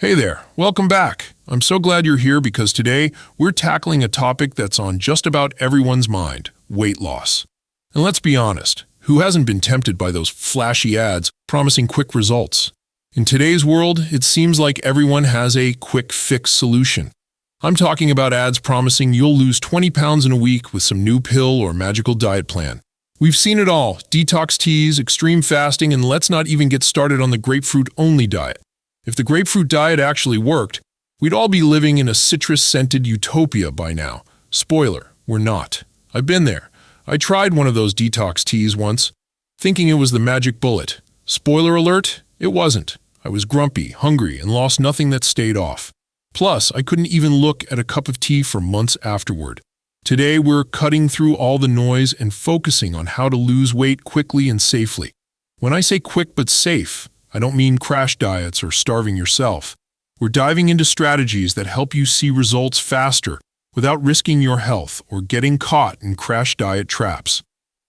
Hey there, welcome back. I'm so glad you're here because today we're tackling a topic that's on just about everyone's mind, weight loss. And let's be honest, who hasn't been tempted by those flashy ads promising quick results? In today's world, it seems like everyone has a quick fix solution. I'm talking about ads promising you'll lose 20 pounds in a week with some new pill or magical diet plan. We've seen it all, detox teas, extreme fasting, and let's not even get started on the grapefruit-only diet. If the grapefruit diet actually worked, we'd all be living in a citrus-scented utopia by now. Spoiler, we're not. I've been there. I tried one of those detox teas once, thinking it was the magic bullet. Spoiler alert, it wasn't. I was grumpy, hungry, and lost nothing that stayed off. Plus, I couldn't even look at a cup of tea for months afterward. Today, we're cutting through all the noise and focusing on how to lose weight quickly and safely. When I say quick but safe, I don't mean crash diets or starving yourself. We're diving into strategies that help you see results faster without risking your health or getting caught in crash diet traps.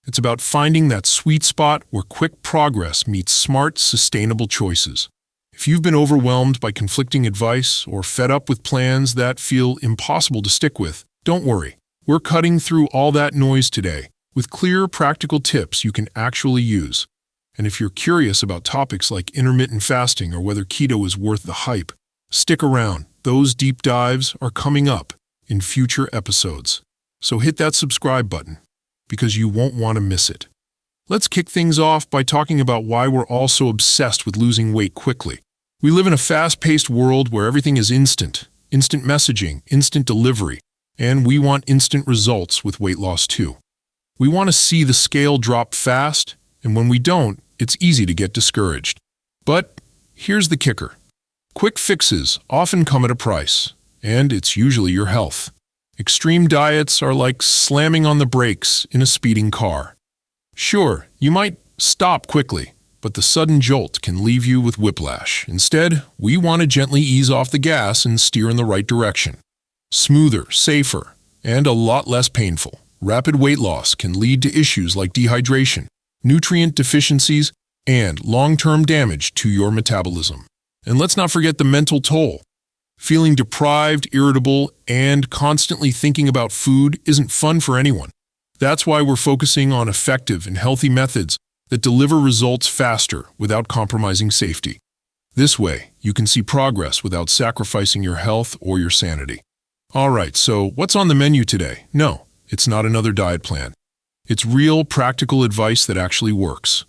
It's about finding that sweet spot where quick progress meets smart, sustainable choices. If you've been overwhelmed by conflicting advice or fed up with plans that feel impossible to stick with, don't worry. We're cutting through all that noise today with clear, practical tips you can actually use. And if you're curious about topics like intermittent fasting or whether keto is worth the hype, stick around. Those deep dives are coming up in future episodes. So hit that subscribe button because you won't want to miss it. Let's kick things off by talking about why we're all so obsessed with losing weight quickly. We live in a fast-paced world where everything is instant messaging, instant delivery, and we want instant results with weight loss too. We want to see the scale drop fast, and when we don't, it's easy to get discouraged. But here's the kicker. Quick fixes often come at a price, and it's usually your health. Extreme diets are like slamming on the brakes in a speeding car. Sure, you might stop quickly, but the sudden jolt can leave you with whiplash. Instead, we want to gently ease off the gas and steer in the right direction. Smoother, safer, and a lot less painful. Rapid weight loss can lead to issues like dehydration, nutrient deficiencies, and long-term damage to your metabolism. And let's not forget the mental toll. Feeling deprived, irritable, and constantly thinking about food isn't fun for anyone. That's why we're focusing on effective and healthy methods that deliver results faster without compromising safety. This way, you can see progress without sacrificing your health or your sanity. All right, so what's on the menu today? No, it's not another diet plan. It's real, practical advice that actually works.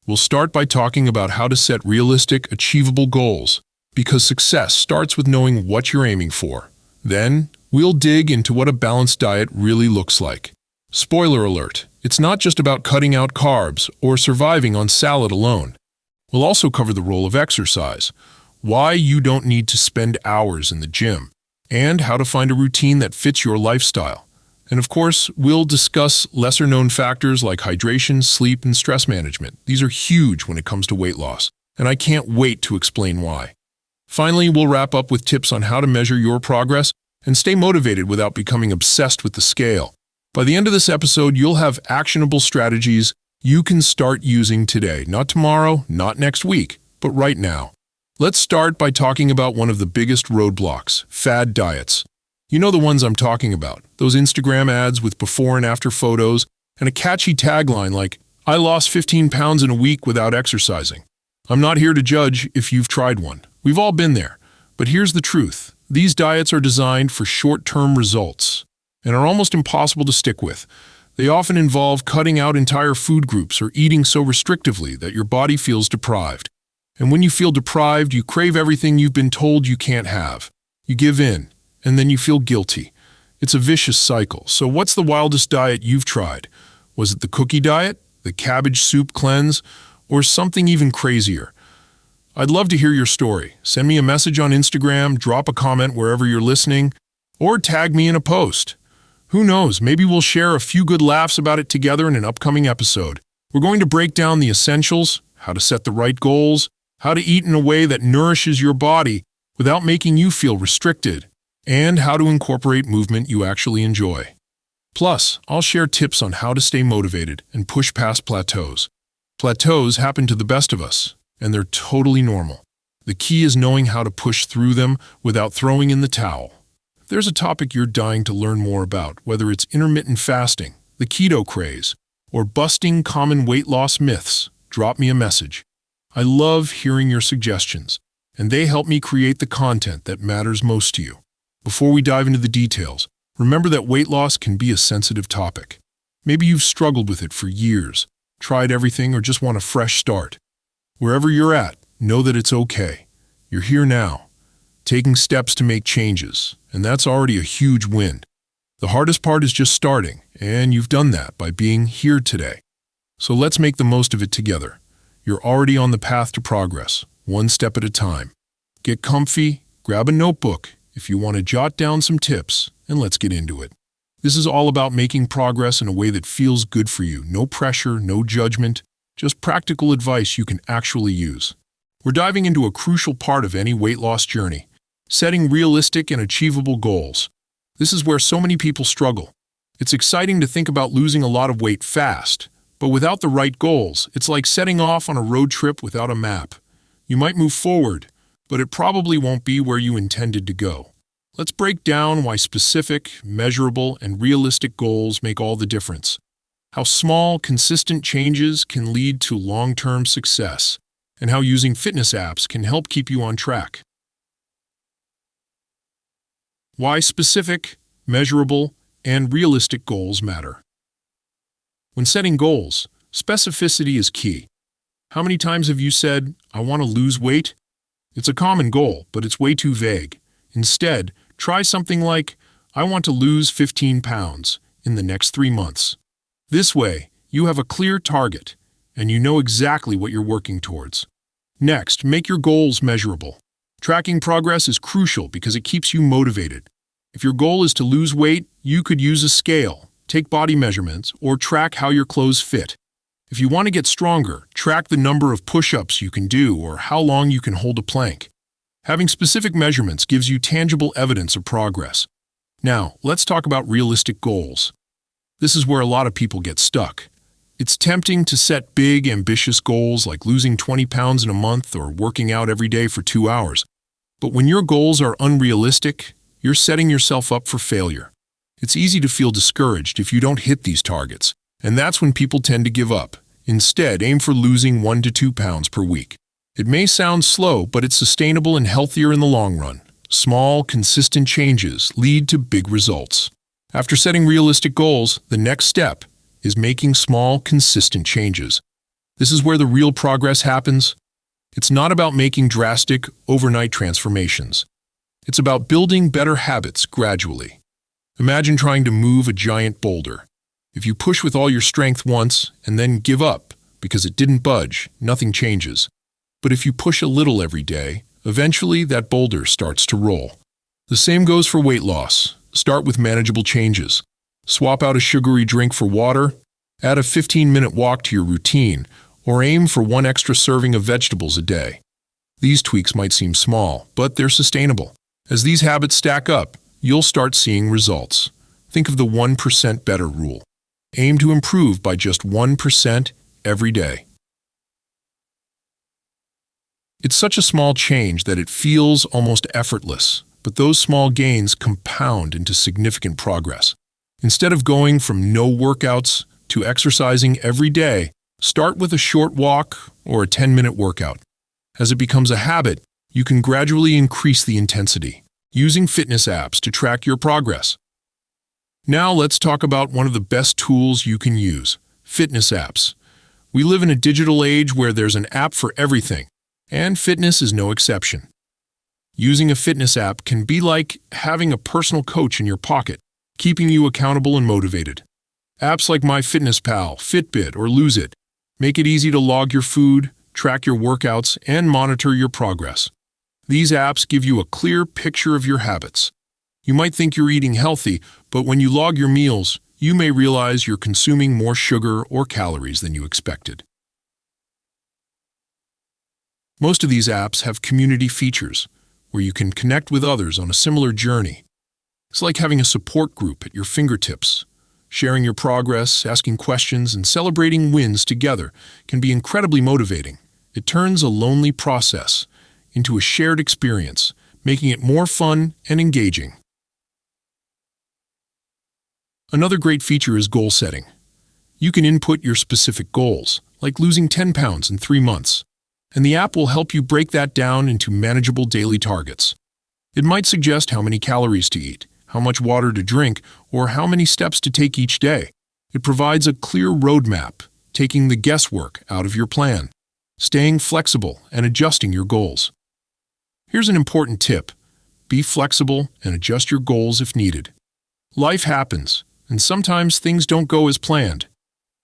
We'll start by talking about how to set realistic, achievable goals, because success starts with knowing what you're aiming for. Then, we'll dig into what a balanced diet really looks like. Spoiler alert, it's not just about cutting out carbs or surviving on salad alone. We'll also cover the role of exercise, why you don't need to spend hours in the gym, and how to find a routine that fits your lifestyle. And of course, we'll discuss lesser-known factors like hydration, sleep, and stress management. These are huge when it comes to weight loss, and I can't wait to explain why. Finally, we'll wrap up with tips on how to measure your progress and stay motivated without becoming obsessed with the scale. By the end of this episode, you'll have actionable strategies you can start using today. Not tomorrow, not next week, but right now. Let's start by talking about one of the biggest roadblocks, fad diets. You know the ones I'm talking about, those Instagram ads with before and after photos and a catchy tagline like, "I lost 15 pounds in a week without exercising." I'm not here to judge if you've tried one. We've all been there. But here's the truth. These diets are designed for short-term results and are almost impossible to stick with. They often involve cutting out entire food groups or eating so restrictively that your body feels deprived. And when you feel deprived, you crave everything you've been told you can't have. You give in, and then you feel guilty. It's a vicious cycle. So what's the wildest diet you've tried? Was it the cookie diet, the cabbage soup cleanse, or something even crazier? I'd love to hear your story. Send me a message on Instagram, drop a comment wherever you're listening, or tag me in a post. Who knows, maybe we'll share a few good laughs about it together in an upcoming episode. We're going to break down the essentials, how to set the right goals, how to eat in a way that nourishes your body without making you feel restricted, and how to incorporate movement you actually enjoy. Plus, I'll share tips on how to stay motivated and push past plateaus. Plateaus happen to the best of us, and they're totally normal. The key is knowing how to push through them without throwing in the towel. If there's a topic you're dying to learn more about, whether it's intermittent fasting, the keto craze, or busting common weight loss myths, drop me a message. I love hearing your suggestions, and they help me create the content that matters most to you. Before we dive into the details, remember that weight loss can be a sensitive topic. Maybe you've struggled with it for years, tried everything, or just want a fresh start. Wherever you're at, know that it's okay. You're here now, taking steps to make changes, and that's already a huge win. The hardest part is just starting, and you've done that by being here today. So let's make the most of it together. You're already on the path to progress, one step at a time. Get comfy, grab a notebook if you want to jot down some tips, and let's get into it. This is all about making progress in a way that feels good for you. No pressure, no judgment, just practical advice you can actually use. We're diving into a crucial part of any weight loss journey, setting realistic and achievable goals. This is where so many people struggle. It's exciting to think about losing a lot of weight fast, but without the right goals, it's like setting off on a road trip without a map. You might move forward, but it probably won't be where you intended to go. Let's break down why specific, measurable, and realistic goals make all the difference. How small, consistent changes can lead to long-term success, and how using fitness apps can help keep you on track. Why specific, measurable, and realistic goals matter. When setting goals, specificity is key. How many times have you said, "I want to lose weight"? It's a common goal, but it's way too vague. Instead, try something like, "I want to lose 15 pounds in the next 3 months." This way, you have a clear target, and you know exactly what you're working towards. Next, make your goals measurable. Tracking progress is crucial because it keeps you motivated. If your goal is to lose weight, you could use a scale, take body measurements, or track how your clothes fit. If you want to get stronger, track the number of push-ups you can do or how long you can hold a plank. Having specific measurements gives you tangible evidence of progress. Now, let's talk about realistic goals. This is where a lot of people get stuck. It's tempting to set big, ambitious goals like losing 20 pounds in a month or working out every day for 2 hours. But when your goals are unrealistic, you're setting yourself up for failure. It's easy to feel discouraged if you don't hit these targets, and that's when people tend to give up. Instead, aim for losing 1 to 2 pounds per week. It may sound slow, but it's sustainable and healthier in the long run. Small, consistent changes lead to big results. After setting realistic goals, the next step is making small, consistent changes. This is where the real progress happens. It's not about making drastic, overnight transformations. It's about building better habits gradually. Imagine trying to move a giant boulder. If you push with all your strength once and then give up because it didn't budge, nothing changes. But if you push a little every day, eventually that boulder starts to roll. The same goes for weight loss. Start with manageable changes. Swap out a sugary drink for water, add a 15-minute walk to your routine, or aim for 1 extra serving of vegetables a day. These tweaks might seem small, but they're sustainable. As these habits stack up, you'll start seeing results. Think of the 1% better rule. Aim to improve by just 1% every day. It's such a small change that it feels almost effortless, but those small gains compound into significant progress. Instead of going from no workouts to exercising every day, start with a short walk or a 10-minute workout. As it becomes a habit, you can gradually increase the intensity, using fitness apps to track your progress. Now let's talk about one of the best tools you can use, fitness apps. We live in a digital age where there's an app for everything, and fitness is no exception. Using a fitness app can be like having a personal coach in your pocket, keeping you accountable and motivated. Apps like MyFitnessPal, Fitbit, or Lose It make it easy to log your food, track your workouts, and monitor your progress. These apps give you a clear picture of your habits. You might think you're eating healthy, but when you log your meals, you may realize you're consuming more sugar or calories than you expected. Most of these apps have community features, where you can connect with others on a similar journey. It's like having a support group at your fingertips. Sharing your progress, asking questions, and celebrating wins together can be incredibly motivating. It turns a lonely process into a shared experience, making it more fun and engaging. Another great feature is goal setting. You can input your specific goals, like losing 10 pounds in 3 months, and the app will help you break that down into manageable daily targets. It might suggest how many calories to eat, how much water to drink, or how many steps to take each day. It provides a clear roadmap, taking the guesswork out of your plan, staying flexible and adjusting your goals. Here's an important tip. Be flexible and adjust your goals if needed. Life happens, and sometimes things don't go as planned.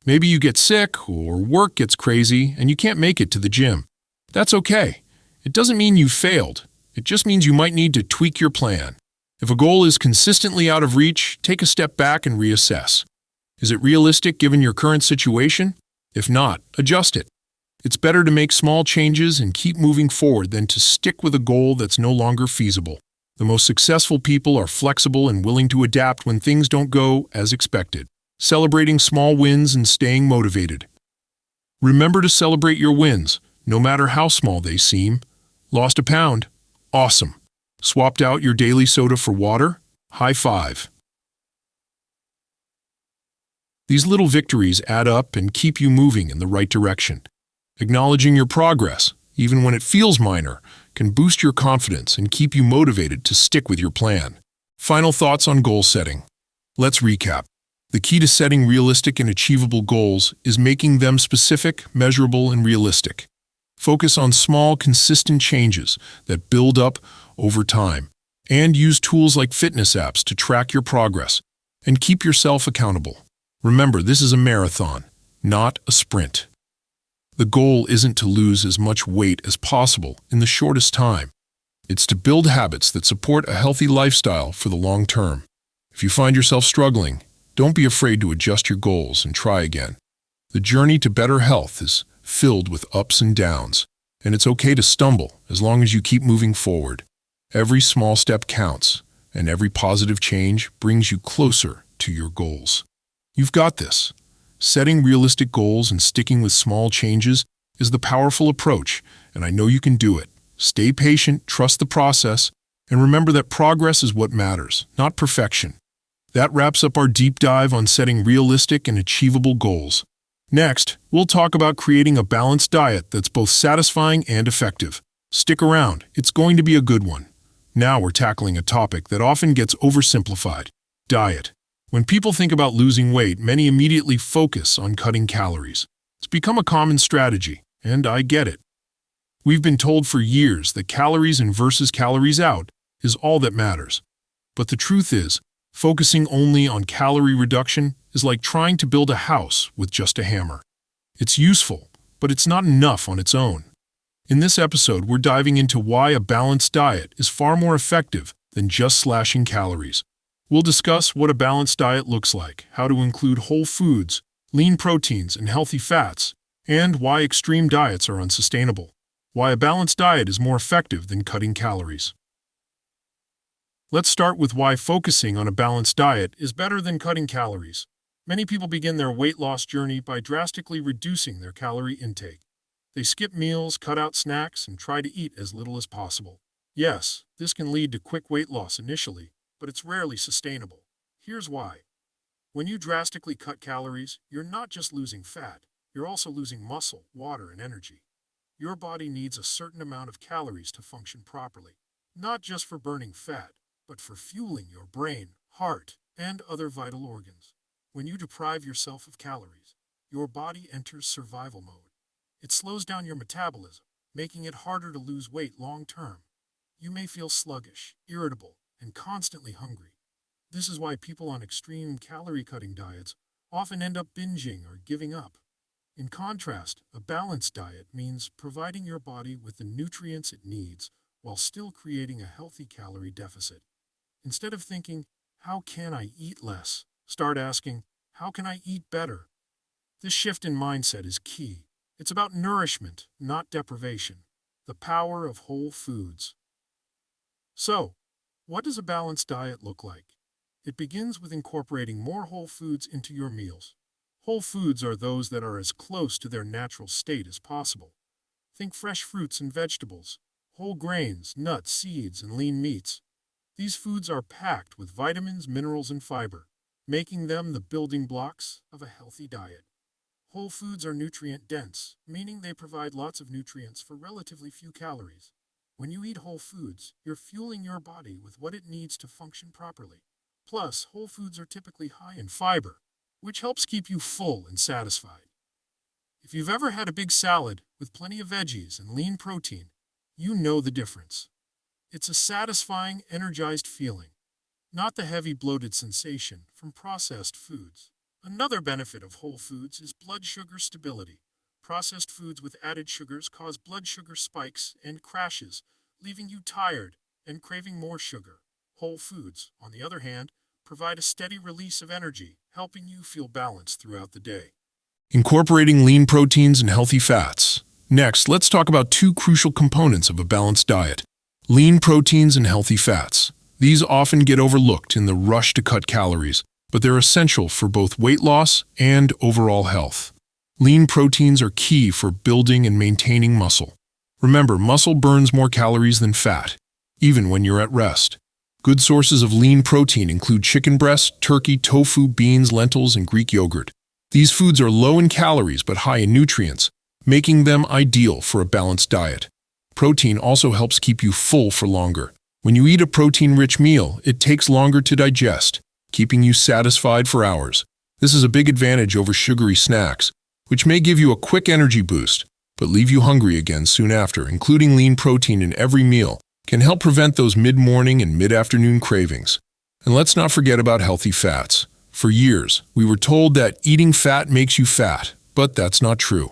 Maybe you get sick or work gets crazy and you can't make it to the gym. That's okay. It doesn't mean you failed. It just means you might need to tweak your plan. If a goal is consistently out of reach, take a step back and reassess. Is it realistic given your current situation? If not, adjust it. It's better to make small changes and keep moving forward than to stick with a goal that's no longer feasible. The most successful people are flexible and willing to adapt when things don't go as expected, celebrating small wins and staying motivated. Remember to celebrate your wins, no matter how small they seem. Lost a pound? Awesome. Swapped out your daily soda for water? High five. These little victories add up and keep you moving in the right direction. Acknowledging your progress, even when it feels minor, can boost your confidence and keep you motivated to stick with your plan. Final thoughts on goal setting. Let's recap. The key to setting realistic and achievable goals is making them specific, measurable, and realistic. Focus on small, consistent changes that build up over time, and use tools like fitness apps to track your progress and keep yourself accountable. Remember, this is a marathon, not a sprint. The goal isn't to lose as much weight as possible in the shortest time. It's to build habits that support a healthy lifestyle for the long term. If you find yourself struggling, don't be afraid to adjust your goals and try again. The journey to better health is filled with ups and downs, and it's okay to stumble as long as you keep moving forward. Every small step counts, and every positive change brings you closer to your goals. You've got this. Setting realistic goals and sticking with small changes is the powerful approach, and I know you can do it. Stay patient, trust the process, and remember that progress is what matters, not perfection. That wraps up our deep dive on setting realistic and achievable goals. Next, we'll talk about creating a balanced diet that's both satisfying and effective. Stick around, it's going to be a good one. Now we're tackling a topic that often gets oversimplified: diet. When people think about losing weight, many immediately focus on cutting calories. It's become a common strategy, and I get it. We've been told for years that calories in versus calories out is all that matters. But the truth is, focusing only on calorie reduction is like trying to build a house with just a hammer. It's useful, but it's not enough on its own. In this episode, we're diving into why a balanced diet is far more effective than just slashing calories. We'll discuss what a balanced diet looks like, how to include whole foods, lean proteins, and healthy fats, and why extreme diets are unsustainable. Why a balanced diet is more effective than cutting calories. Let's start with why focusing on a balanced diet is better than cutting calories. Many people begin their weight loss journey by drastically reducing their calorie intake. They skip meals, cut out snacks, and try to eat as little as possible. Yes, this can lead to quick weight loss initially, but it's rarely sustainable. Here's why. When you drastically cut calories, you're not just losing fat, you're also losing muscle, water, and energy. Your body needs a certain amount of calories to function properly, not just for burning fat, but for fueling your brain, heart, and other vital organs. When you deprive yourself of calories, your body enters survival mode. It slows down your metabolism, making it harder to lose weight long term. You may feel sluggish, irritable, and constantly hungry. This is why people on extreme calorie-cutting diets often end up binging or giving up. In contrast, a balanced diet means providing your body with the nutrients it needs while still creating a healthy calorie deficit. Instead of thinking, "How can I eat less?" start asking, "How can I eat better?" This shift in mindset is key. It's about nourishment, not deprivation. The power of whole foods. So, what does a balanced diet look like? It begins with incorporating more whole foods into your meals. Whole foods are those that are as close to their natural state as possible. Think fresh fruits and vegetables, whole grains, nuts, seeds, and lean meats. These foods are packed with vitamins, minerals, and fiber, making them the building blocks of a healthy diet. Whole foods are nutrient dense, meaning they provide lots of nutrients for relatively few calories. When you eat whole foods, you're fueling your body with what it needs to function properly. Plus, whole foods are typically high in fiber, which helps keep you full and satisfied. If you've ever had a big salad with plenty of veggies and lean protein, you know the difference. It's a satisfying, energized feeling, not the heavy bloated sensation from processed foods. Another benefit of whole foods is blood sugar stability. Processed foods with added sugars cause blood sugar spikes and crashes, leaving you tired and craving more sugar. Whole foods, on the other hand, provide a steady release of energy, helping you feel balanced throughout the day. Incorporating lean proteins and healthy fats. Next, let's talk about two crucial components of a balanced diet: lean proteins and healthy fats. These often get overlooked in the rush to cut calories, but they're essential for both weight loss and overall health. Lean proteins are key for building and maintaining muscle. Remember, muscle burns more calories than fat, even when you're at rest. Good sources of lean protein include chicken breast, turkey, tofu, beans, lentils, and Greek yogurt. These foods are low in calories but high in nutrients, making them ideal for a balanced diet. Protein also helps keep you full for longer. When you eat a protein-rich meal, it takes longer to digest, keeping you satisfied for hours. This is a big advantage over sugary snacks, which may give you a quick energy boost, but leave you hungry again soon after. Including lean protein in every meal can help prevent those mid-morning and mid-afternoon cravings. And let's not forget about healthy fats. For years, we were told that eating fat makes you fat, but that's not true.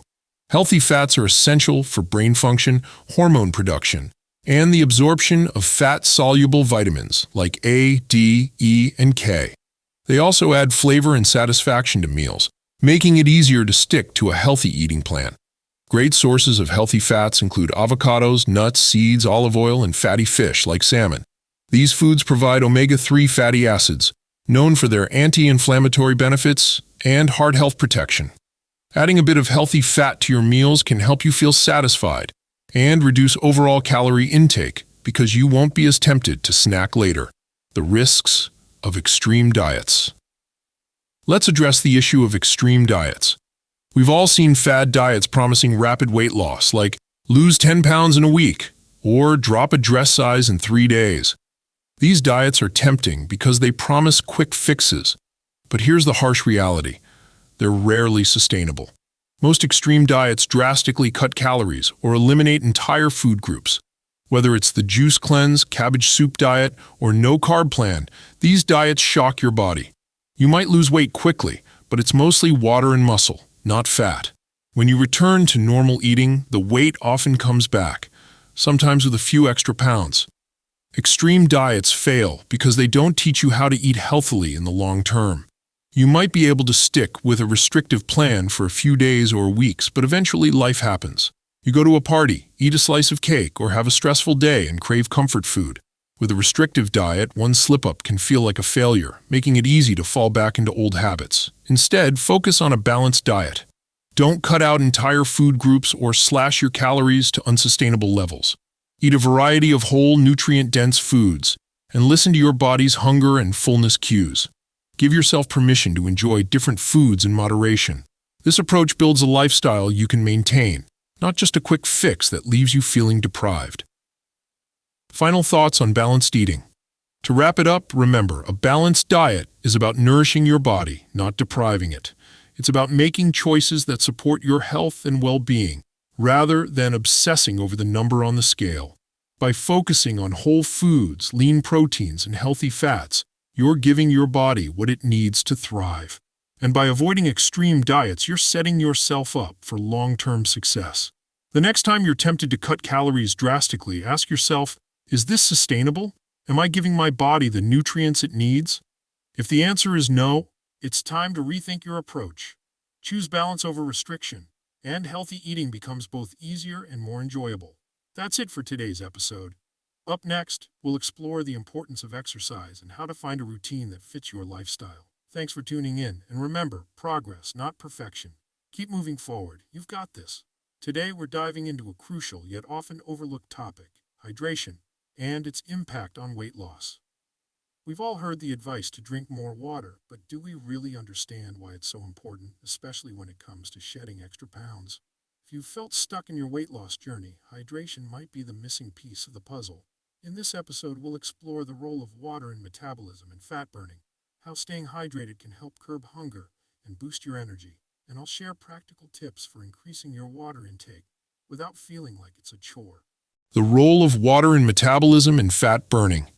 Healthy fats are essential for brain function, hormone production, and the absorption of fat-soluble vitamins like A, D, E, and K. They also add flavor and satisfaction to meals, making it easier to stick to a healthy eating plan. Great sources of healthy fats include avocados, nuts, seeds, olive oil, and fatty fish like salmon. These foods provide omega-3 fatty acids, known for their anti-inflammatory benefits and heart health protection. Adding a bit of healthy fat to your meals can help you feel satisfied and reduce overall calorie intake because you won't be as tempted to snack later. The risks of extreme diets. Let's address the issue of extreme diets. We've all seen fad diets promising rapid weight loss, like lose 10 pounds in a week or drop a dress size in 3 days. These diets are tempting because they promise quick fixes, but here's the harsh reality: they're rarely sustainable. Most extreme diets drastically cut calories or eliminate entire food groups. Whether it's the juice cleanse, cabbage soup diet, or no-carb plan, these diets shock your body. You might lose weight quickly, but it's mostly water and muscle, not fat. When you return to normal eating, the weight often comes back, sometimes with a few extra pounds. Extreme diets fail because they don't teach you how to eat healthily in the long term. You might be able to stick with a restrictive plan for a few days or weeks, but eventually life happens. You go to a party, eat a slice of cake, or have a stressful day and crave comfort food. With a restrictive diet, one slip-up can feel like a failure, making it easy to fall back into old habits. Instead, focus on a balanced diet. Don't cut out entire food groups or slash your calories to unsustainable levels. Eat a variety of whole, nutrient-dense foods, and listen to your body's hunger and fullness cues. Give yourself permission to enjoy different foods in moderation. This approach builds a lifestyle you can maintain, not just a quick fix that leaves you feeling deprived. Final thoughts on balanced eating. To wrap it up, remember, a balanced diet is about nourishing your body, not depriving it. It's about making choices that support your health and well-being, rather than obsessing over the number on the scale. By focusing on whole foods, lean proteins, and healthy fats, you're giving your body what it needs to thrive. And by avoiding extreme diets, you're setting yourself up for long-term success. The next time you're tempted to cut calories drastically, ask yourself, is this sustainable? Am I giving my body the nutrients it needs? If the answer is no, it's time to rethink your approach. Choose balance over restriction, and healthy eating becomes both easier and more enjoyable. That's it for today's episode. Up next, we'll explore the importance of exercise and how to find a routine that fits your lifestyle. Thanks for tuning in, and remember, progress, not perfection. Keep moving forward. You've got this. Today, we're diving into a crucial yet often overlooked topic: hydration, and its impact on weight loss. We've all heard the advice to drink more water, but do we really understand why it's so important, especially when it comes to shedding extra pounds? If you've felt stuck in your weight loss journey, hydration might be the missing piece of the puzzle. In this episode, we'll explore the role of water in metabolism and fat burning, how staying hydrated can help curb hunger and boost your energy, and I'll share practical tips for increasing your water intake without feeling like it's a chore. The role of water in metabolism and fat burning.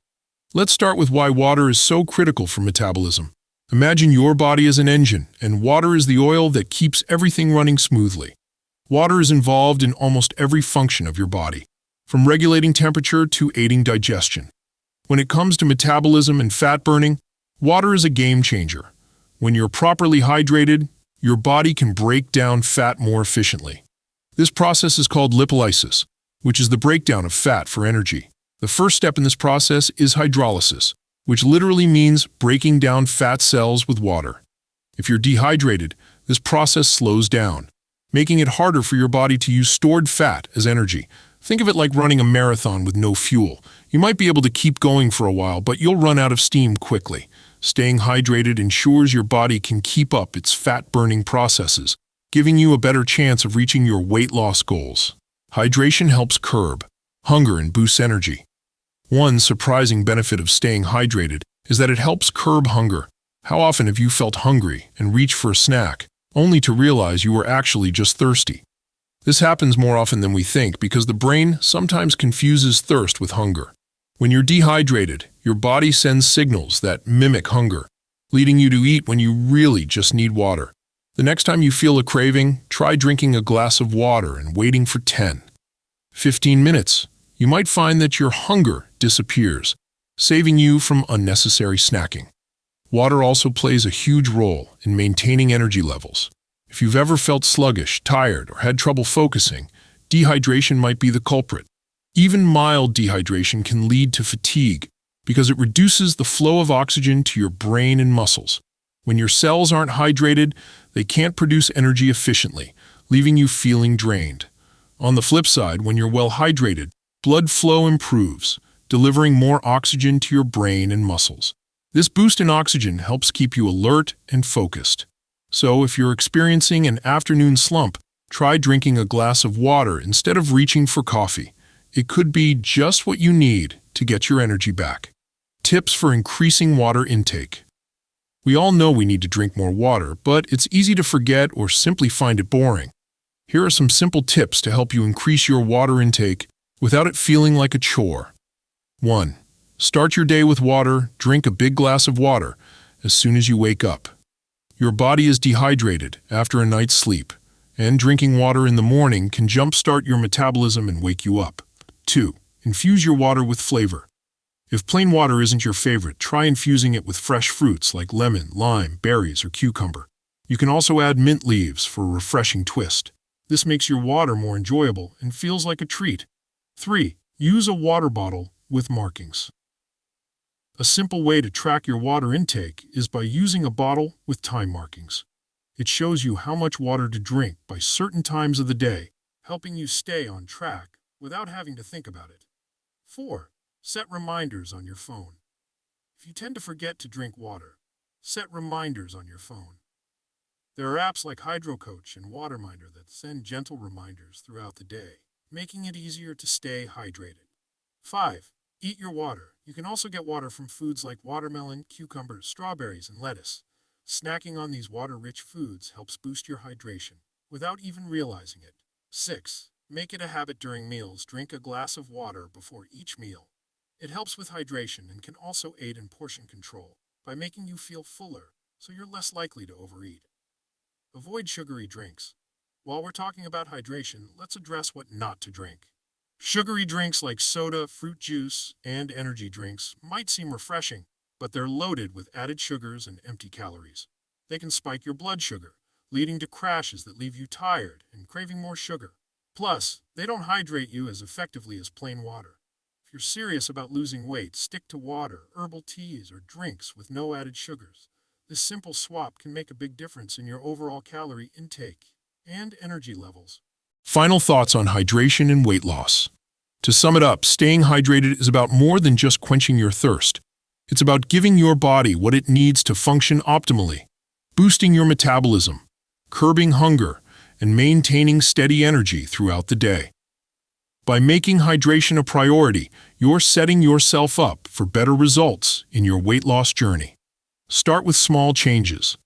Let's start with why water is so critical for metabolism. Imagine your body as an engine, and water is the oil that keeps everything running smoothly. Water is involved in almost every function of your body, from regulating temperature to aiding digestion. When it comes to metabolism and fat burning, water is a game changer. When you're properly hydrated, your body can break down fat more efficiently. This process is called lipolysis, which is the breakdown of fat for energy. The first step in this process is hydrolysis, which literally means breaking down fat cells with water. If you're dehydrated, this process slows down, making it harder for your body to use stored fat as energy. Think of it like running a marathon with no fuel. You might be able to keep going for a while, but you'll run out of steam quickly. Staying hydrated ensures your body can keep up its fat-burning processes, giving you a better chance of reaching your weight loss goals. Hydration helps curb hunger and boosts energy. One surprising benefit of staying hydrated is that it helps curb hunger. How often have you felt hungry and reached for a snack, only to realize you were actually just thirsty? This happens more often than we think because the brain sometimes confuses thirst with hunger. When you're dehydrated, your body sends signals that mimic hunger, leading you to eat when you really just need water. The next time you feel a craving, try drinking a glass of water and waiting for 10-15 minutes. You might find that your hunger disappears, saving you from unnecessary snacking. Water also plays a huge role in maintaining energy levels. If you've ever felt sluggish, tired, or had trouble focusing, dehydration might be the culprit. Even mild dehydration can lead to fatigue because it reduces the flow of oxygen to your brain and muscles. When your cells aren't hydrated, they can't produce energy efficiently, leaving you feeling drained. On the flip side, when you're well hydrated, blood flow improves, delivering more oxygen to your brain and muscles. This boost in oxygen helps keep you alert and focused. So if you're experiencing an afternoon slump, try drinking a glass of water instead of reaching for coffee. It could be just what you need to get your energy back. Tips for increasing water intake. We all know we need to drink more water, but it's easy to forget or simply find it boring. Here are some simple tips to help you increase your water intake without it feeling like a chore. 1. Start your day with water. Drink a big glass of water as soon as you wake up. Your body is dehydrated after a night's sleep, and drinking water in the morning can jumpstart your metabolism and wake you up. 2. Infuse your water with flavor. If plain water isn't your favorite, try infusing it with fresh fruits like lemon, lime, berries, or cucumber. You can also add mint leaves for a refreshing twist. This makes your water more enjoyable and feels like a treat. 3. Use a water bottle with markings. A simple way to track your water intake is by using a bottle with time markings. It shows you how much water to drink by certain times of the day, helping you stay on track without having to think about it. 4. Set reminders on your phone. If you tend to forget to drink water, set reminders on your phone. There are apps like HydroCoach and WaterMinder that send gentle reminders throughout the day, making it easier to stay hydrated. 5. Eat your water. You can also get water from foods like watermelon, cucumbers, strawberries, and lettuce. Snacking on these water-rich foods helps boost your hydration without even realizing it. 6. Make it a habit during meals. Drink a glass of water before each meal. It helps with hydration and can also aid in portion control by making you feel fuller, so you're less likely to overeat. Avoid sugary drinks. While we're talking about hydration, let's address what not to drink. Sugary drinks like soda, fruit juice, and energy drinks might seem refreshing, but they're loaded with added sugars and empty calories. They can spike your blood sugar, leading to crashes that leave you tired and craving more sugar. Plus, they don't hydrate you as effectively as plain water. If you're serious about losing weight, stick to water, herbal teas, or drinks with no added sugars. This simple swap can make a big difference in your overall calorie intake and energy levels. Final thoughts on hydration and weight loss. To sum it up, staying hydrated is about more than just quenching your thirst. It's about giving your body what it needs to function optimally, boosting your metabolism, curbing hunger, and maintaining steady energy throughout the day. By making hydration a priority, you're setting yourself up for better results in your weight loss journey. Start with small changes.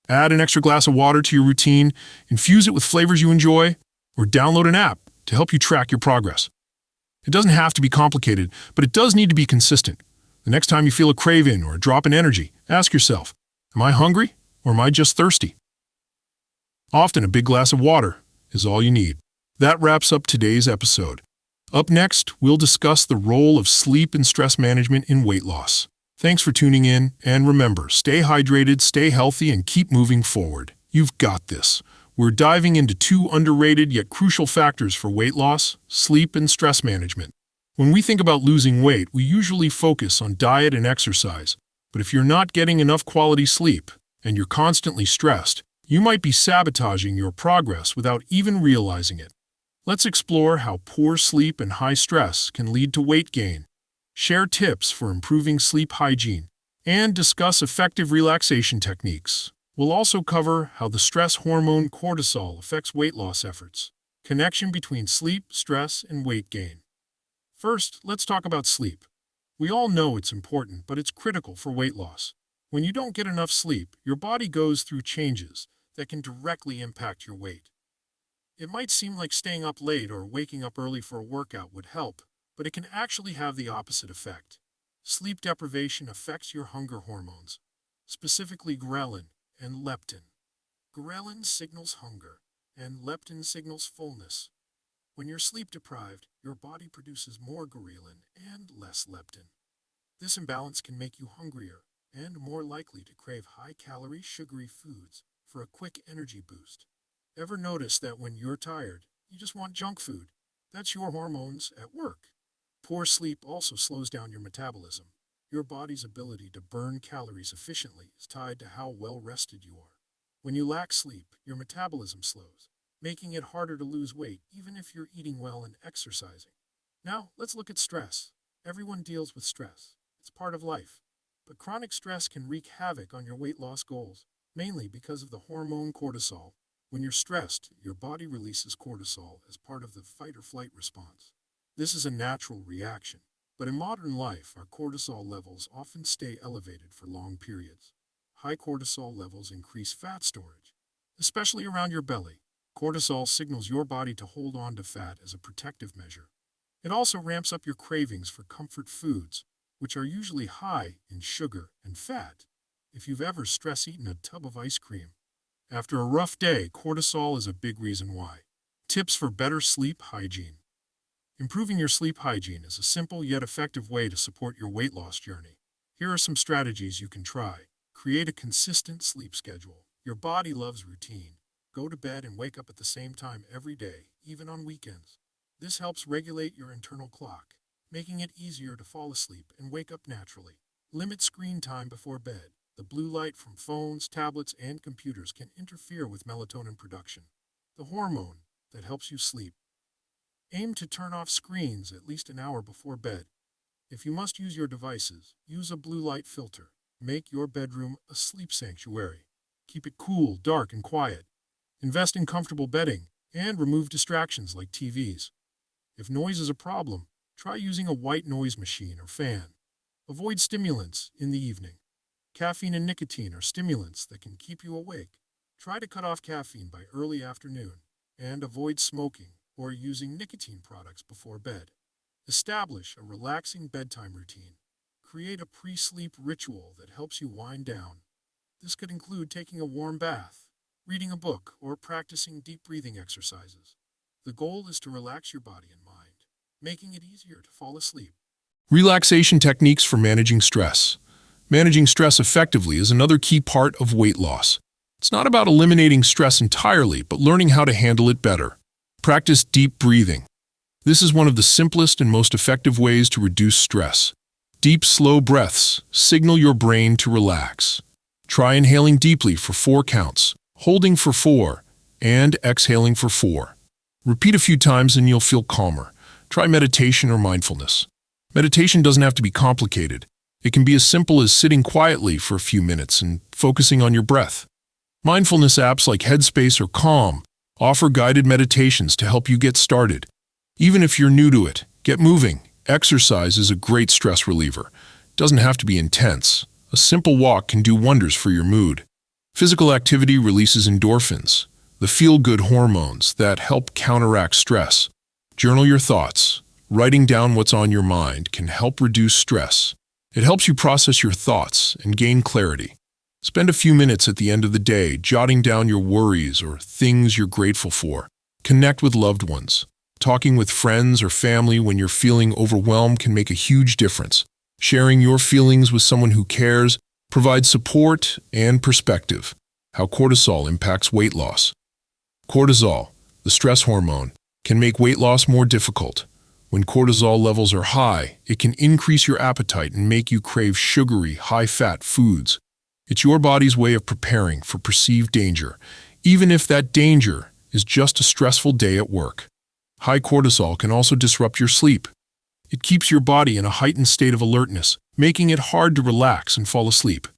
Add an extra glass of water to your routine, infuse it with flavors you enjoy, or download an app to help you track your progress. It doesn't have to be complicated, but it does need to be consistent. The next time you feel a craving or a drop in energy, ask yourself, am I hungry or am I just thirsty? Often a big glass of water is all you need. That wraps up today's episode. Up next, we'll discuss the role of sleep and stress management in weight loss. Thanks for tuning in, and remember, stay hydrated, stay healthy, and keep moving forward. You've got this. We're diving into two underrated yet crucial factors for weight loss: sleep and stress management. When we think about losing weight, we usually focus on diet and exercise. But if you're not getting enough quality sleep and you're constantly stressed, you might be sabotaging your progress without even realizing it. Let's explore how poor sleep and high stress can lead to weight gain, share tips for improving sleep hygiene, and discuss effective relaxation techniques. We'll also cover how the stress hormone cortisol affects weight loss efforts, connection between sleep, stress, and weight gain. First, let's talk about sleep. We all know it's important, but it's critical for weight loss. When you don't get enough sleep, your body goes through changes that can directly impact your weight. It might seem like staying up late or waking up early for a workout would help, but it can actually have the opposite effect. Sleep deprivation affects your hunger hormones, specifically ghrelin and leptin. Ghrelin signals hunger, and leptin signals fullness. When you're sleep deprived, your body produces more ghrelin and less leptin. This imbalance can make you hungrier and more likely to crave high-calorie, sugary foods for a quick energy boost. Ever notice that when you're tired, you just want junk food? That's your hormones at work. Poor sleep also slows down your metabolism. Your body's ability to burn calories efficiently is tied to how well rested you are. When you lack sleep, your metabolism slows, making it harder to lose weight even if you're eating well and exercising. Now, let's look at stress. Everyone deals with stress. It's part of life. But chronic stress can wreak havoc on your weight loss goals, mainly because of the hormone cortisol. When you're stressed, your body releases cortisol as part of the fight-or-flight response. This is a natural reaction, but in modern life, our cortisol levels often stay elevated for long periods. High cortisol levels increase fat storage, especially around your belly. Cortisol signals your body to hold on to fat as a protective measure. It also ramps up your cravings for comfort foods, which are usually high in sugar and fat. If you've ever stress-eaten a tub of ice cream after a rough day, cortisol is a big reason why. Tips for better sleep hygiene. Improving your sleep hygiene is a simple yet effective way to support your weight loss journey. Here are some strategies you can try. Create a consistent sleep schedule. Your body loves routine. Go to bed and wake up at the same time every day, even on weekends. This helps regulate your internal clock, making it easier to fall asleep and wake up naturally. Limit screen time before bed. The blue light from phones, tablets, and computers can interfere with melatonin production, the hormone that helps you sleep. Aim to turn off screens at least an hour before bed. If you must use your devices, use a blue light filter. Make your bedroom a sleep sanctuary. Keep it cool, dark, and quiet. Invest in comfortable bedding and remove distractions like TVs. If noise is a problem, try using a white noise machine or fan. Avoid stimulants in the evening. Caffeine and nicotine are stimulants that can keep you awake. Try to cut off caffeine by early afternoon and avoid smoking or using nicotine products before bed. Establish a relaxing bedtime routine. Create a pre-sleep ritual that helps you wind down. This could include taking a warm bath, reading a book, or practicing deep breathing exercises. The goal is to relax your body and mind, making it easier to fall asleep. Relaxation techniques for managing stress. Managing stress effectively is another key part of weight loss. It's not about eliminating stress entirely, but learning how to handle it better. Practice deep breathing. This is one of the simplest and most effective ways to reduce stress. Deep, slow breaths signal your brain to relax. Try inhaling deeply for 4 counts, holding for 4, and exhaling for 4. Repeat a few times and you'll feel calmer. try meditation or mindfulness. Meditation doesn't have to be complicated. It can be as simple as sitting quietly for a few minutes and focusing on your breath. Mindfulness apps like Headspace or Calm offer guided meditations to help you get started. Even if you're new to it, get moving. Exercise is a great stress reliever. It doesn't have to be intense. A simple walk can do wonders for your mood. Physical activity releases endorphins, the feel-good hormones that help counteract stress. Journal your thoughts. Writing down what's on your mind can help reduce stress. It helps you process your thoughts and gain clarity. Spend a few minutes at the end of the day jotting down your worries or things you're grateful for. Connect with loved ones. Talking with friends or family when you're feeling overwhelmed can make a huge difference. Sharing your feelings with someone who cares provides support and perspective. How cortisol impacts weight loss. Cortisol, the stress hormone, can make weight loss more difficult. When cortisol levels are high, it can increase your appetite and make you crave sugary, high-fat foods. It's your body's way of preparing for perceived danger, even if that danger is just a stressful day at work. High cortisol can also disrupt your sleep. It keeps your body in a heightened state of alertness, making it hard to relax and fall asleep.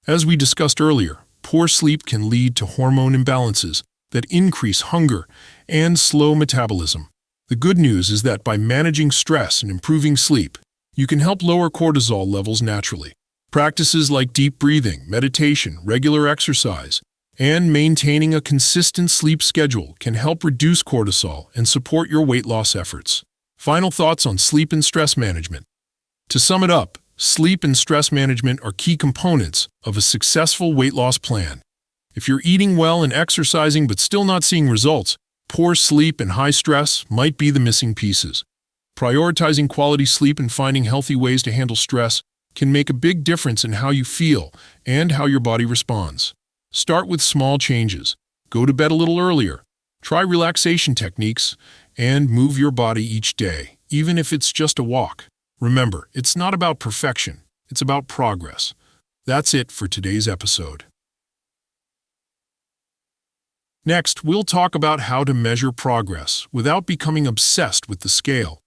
As we discussed earlier, poor sleep can lead to hormone imbalances that increase hunger and slow metabolism. The good news is that by managing stress and improving sleep, you can help lower cortisol levels naturally. Practices like deep breathing, meditation, regular exercise, and maintaining a consistent sleep schedule can help reduce cortisol and support your weight loss efforts. Final thoughts on sleep and stress management. To sum it up, sleep and stress management are key components of a successful weight loss plan. If you're eating well and exercising but still not seeing results, poor sleep and high stress might be the missing pieces. Prioritizing quality sleep and finding healthy ways to handle stress can make a big difference in how you feel and how your body responds. Start with small changes. Go to bed a little earlier. Try relaxation techniques and move your body each day, even if it's just a walk. Remember, it's not about perfection. It's about progress. That's it for today's episode. Next, we'll talk about how to measure progress without becoming obsessed with the scale.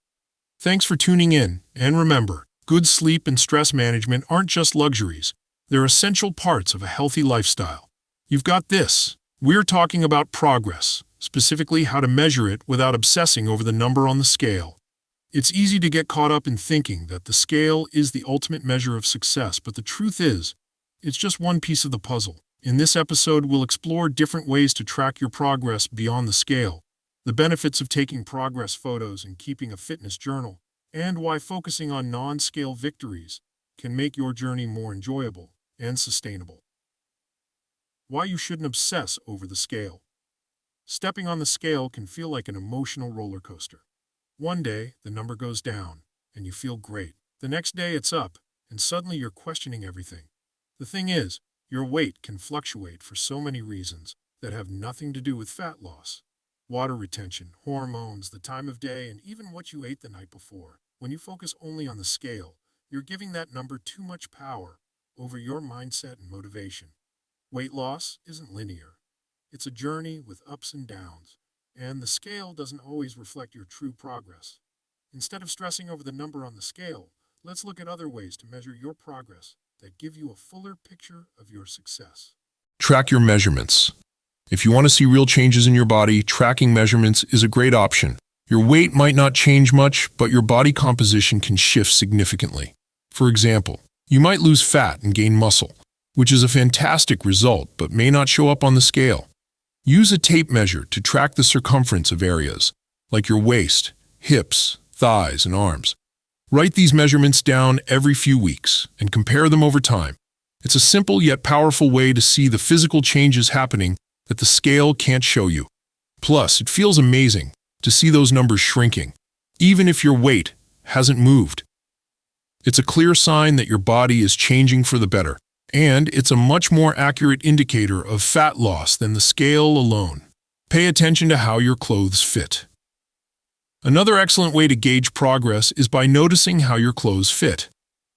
Thanks for tuning in, and remember, good sleep and stress management aren't just luxuries. They're essential parts of a healthy lifestyle. You've got this. We're talking about progress, specifically how to measure it without obsessing over the number on the scale. It's easy to get caught up in thinking that the scale is the ultimate measure of success, but the truth is, it's just one piece of the puzzle. In this episode, we'll explore different ways to track your progress beyond the scale, the benefits of taking progress photos and keeping a fitness journal, and why focusing on non-scale victories can make your journey more enjoyable and sustainable. Why you shouldn't obsess over the scale. Stepping on the scale can feel like an emotional roller coaster. One day, the number goes down, and you feel great. The next day, it's up, and suddenly you're questioning everything. The thing is, your weight can fluctuate for so many reasons that have nothing to do with fat loss. Water retention, hormones, the time of day, and even what you ate the night before. When you focus only on the scale, you're giving that number too much power over your mindset and motivation. Weight loss isn't linear. It's a journey with ups and downs, and the scale doesn't always reflect your true progress. Instead of stressing over the number on the scale, let's look at other ways to measure your progress that give you a fuller picture of your success. Track your measurements. If you want to see real changes in your body, tracking measurements is a great option. Your weight might not change much, but your body composition can shift significantly. For example, you might lose fat and gain muscle, which is a fantastic result but may not show up on the scale. Use a tape measure to track the circumference of areas, like your waist, hips, thighs, and arms. Write these measurements down every few weeks and compare them over time. It's a simple yet powerful way to see the physical changes happening that the scale can't show you. Plus, it feels amazing to see those numbers shrinking, even if your weight hasn't moved. It's a clear sign that your body is changing for the better, and it's a much more accurate indicator of fat loss than the scale alone. Pay attention to how your clothes fit. Another excellent way to gauge progress is by noticing how your clothes fit.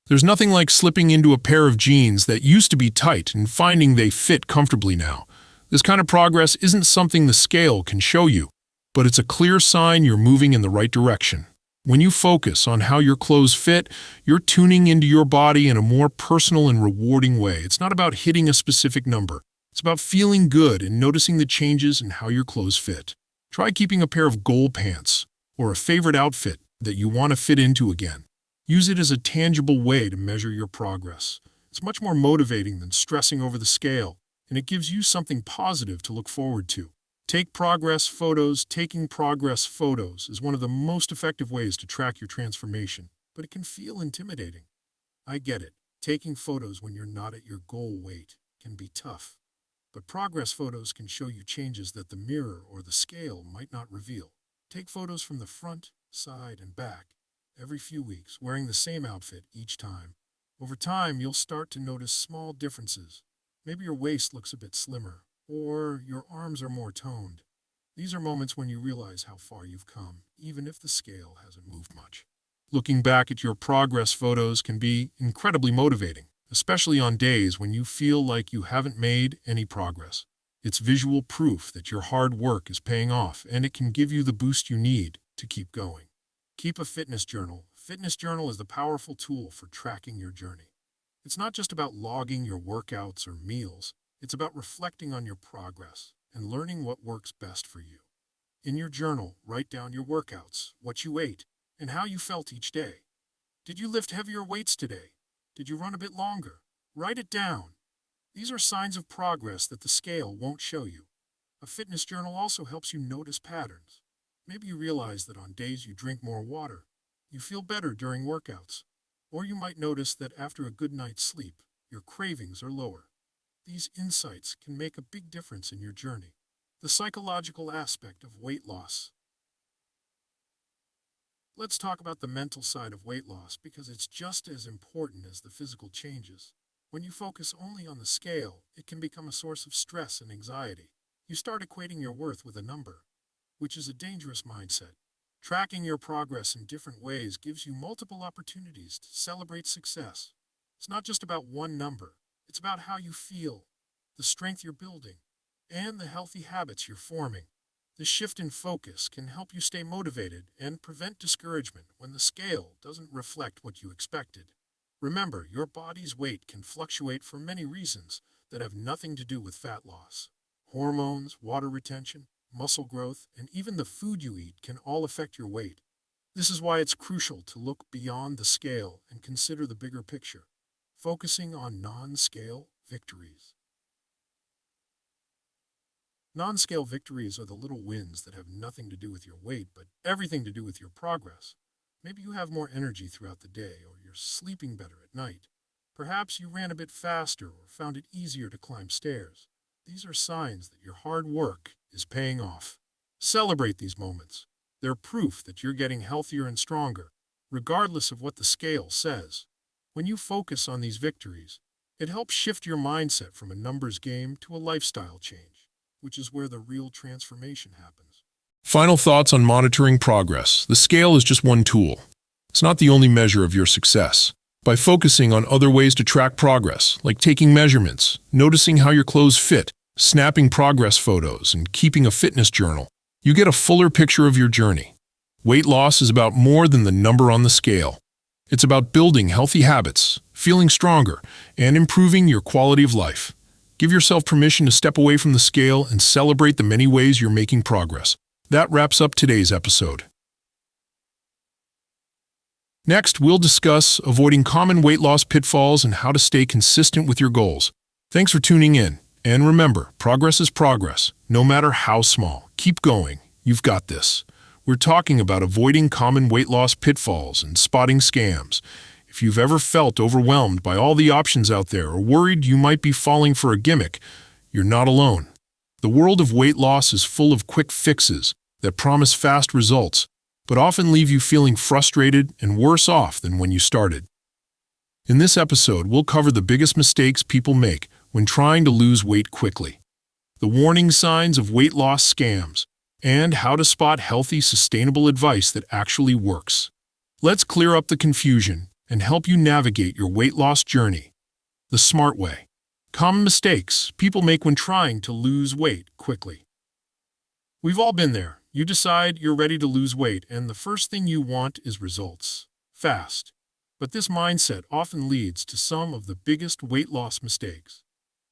There's nothing like slipping into a pair of jeans that used to be tight and finding they fit comfortably now. This kind of progress isn't something the scale can show you, but it's a clear sign you're moving in the right direction. When you focus on how your clothes fit, you're tuning into your body in a more personal and rewarding way. It's not about hitting a specific number. It's about feeling good and noticing the changes in how your clothes fit. Try keeping a pair of goal pants or a favorite outfit that you want to fit into again. Use it as a tangible way to measure your progress. It's much more motivating than stressing over the scale, and it gives you something positive to look forward to. Take progress photos. Taking progress photos is one of the most effective ways to track your transformation, but it can feel intimidating. I get it. Taking photos when you're not at your goal weight can be tough, but progress photos can show you changes that the mirror or the scale might not reveal. Take photos from the front, side, and back every few weeks, wearing the same outfit each time. Over time, you'll start to notice small differences. Maybe your waist looks a bit slimmer, or your arms are more toned. These are moments when you realize how far you've come, even if the scale hasn't moved much. Looking back at your progress photos can be incredibly motivating, especially on days when you feel like you haven't made any progress. It's visual proof that your hard work is paying off, and it can give you the boost you need to keep going. Keep a fitness journal. A fitness journal is the powerful tool for tracking your journey. It's not just about logging your workouts or meals. It's about reflecting on your progress and learning what works best for you. In your journal, write down your workouts, what you ate, and how you felt each day. Did you lift heavier weights today? Did you run a bit longer? Write it down. These are signs of progress that the scale won't show you. A fitness journal also helps you notice patterns. Maybe you realize that on days you drink more water, you feel better during workouts. Or you might notice that after a good night's sleep, your cravings are lower. These insights can make a big difference in your journey. The psychological aspect of weight loss. Let's talk about the mental side of weight loss because it's just as important as the physical changes. When you focus only on the scale, it can become a source of stress and anxiety. You start equating your worth with a number, which is a dangerous mindset. Tracking your progress in different ways gives you multiple opportunities to celebrate success. It's not just about one number. It's about how you feel, the strength you're building, and the healthy habits you're forming. This shift in focus can help you stay motivated and prevent discouragement when the scale doesn't reflect what you expected. Remember, your body's weight can fluctuate for many reasons that have nothing to do with fat loss. Hormones, water retention, muscle growth, and even the food you eat can all affect your weight. This is why it's crucial to look beyond the scale and consider the bigger picture, focusing on non-scale victories. Non-scale victories are the little wins that have nothing to do with your weight, but everything to do with your progress. Maybe you have more energy throughout the day, or you're sleeping better at night. Perhaps you ran a bit faster or found it easier to climb stairs. These are signs that your hard work is paying off. Celebrate these moments. They're proof that you're getting healthier and stronger, regardless of what the scale says. When you focus on these victories, it helps shift your mindset from a numbers game to a lifestyle change, which is where the real transformation happens. Final thoughts on monitoring progress. The scale is just one tool. It's not the only measure of your success. By focusing on other ways to track progress, like taking measurements, noticing how your clothes fit, snapping progress photos, and keeping a fitness journal, you get a fuller picture of your journey. Weight loss is about more than the number on the scale. It's about building healthy habits, feeling stronger, and improving your quality of life. Give yourself permission to step away from the scale and celebrate the many ways you're making progress. That wraps up today's episode. Next, we'll discuss avoiding common weight loss pitfalls and how to stay consistent with your goals. Thanks for tuning in. And remember, progress is progress, no matter how small. Keep going. You've got this. We're talking about avoiding common weight loss pitfalls and spotting scams. If you've ever felt overwhelmed by all the options out there or worried you might be falling for a gimmick, you're not alone. The world of weight loss is full of quick fixes that promise fast results, but often leave you feeling frustrated and worse off than when you started. In this episode, we'll cover the biggest mistakes people make when trying to lose weight quickly, the warning signs of weight loss scams, and how to spot healthy, sustainable advice that actually works. Let's clear up the confusion and help you navigate your weight loss journey the smart way. Common mistakes people make when trying to lose weight quickly. We've all been there. You decide you're ready to lose weight, and the first thing you want is results. Fast. But this mindset often leads to some of the biggest weight loss mistakes.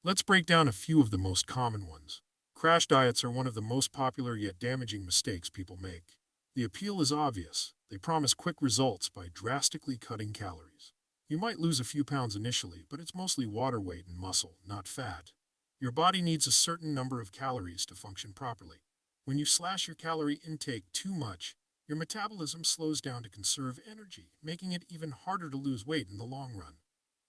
Let's break down a few of the most common ones. Crash diets are one of the most popular yet damaging mistakes people make. The appeal is obvious. They promise quick results by drastically cutting calories. You might lose a few pounds initially, but it's mostly water weight and muscle, not fat. Your body needs a certain number of calories to function properly. When you slash your calorie intake too much, your metabolism slows down to conserve energy, making it even harder to lose weight in the long run.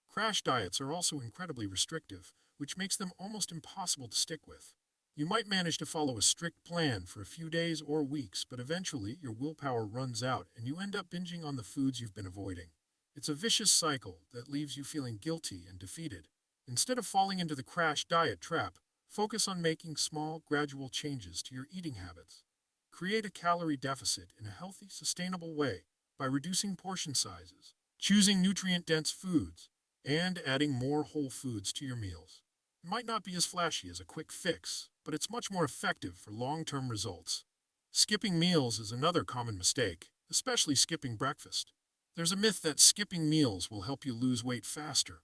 Crash diets are also incredibly restrictive, which makes them almost impossible to stick with. You might manage to follow a strict plan for a few days or weeks, but eventually your willpower runs out and you end up binging on the foods you've been avoiding. It's a vicious cycle that leaves you feeling guilty and defeated. Instead of falling into the crash diet trap, focus on making small, gradual changes to your eating habits. Create a calorie deficit in a healthy, sustainable way by reducing portion sizes, choosing nutrient-dense foods, and adding more whole foods to your meals. It might not be as flashy as a quick fix, but it's much more effective for long-term results. Skipping meals is another common mistake, especially skipping breakfast. There's a myth that skipping meals will help you lose weight faster,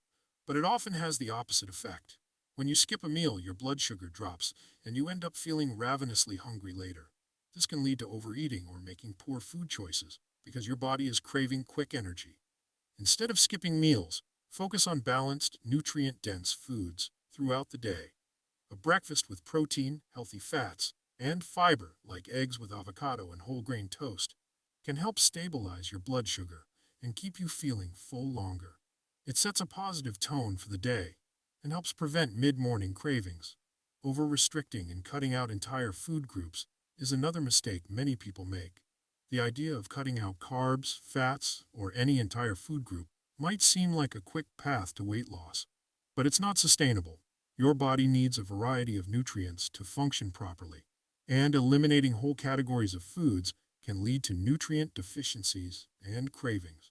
but it often has the opposite effect. When you skip a meal, your blood sugar drops, and you end up feeling ravenously hungry later. This can lead to overeating or making poor food choices because your body is craving quick energy. Instead of skipping meals, focus on balanced, nutrient-dense foods throughout the day. A breakfast with protein, healthy fats, and fiber, like eggs with avocado and whole grain toast, can help stabilize your blood sugar and keep you feeling full longer. It sets a positive tone for the day and helps prevent mid-morning cravings. Over-restricting and cutting out entire food groups is another mistake many people make. The idea of cutting out carbs, fats, or any entire food group might seem like a quick path to weight loss, but it's not sustainable. Your body needs a variety of nutrients to function properly, and eliminating whole categories of foods can lead to nutrient deficiencies and cravings.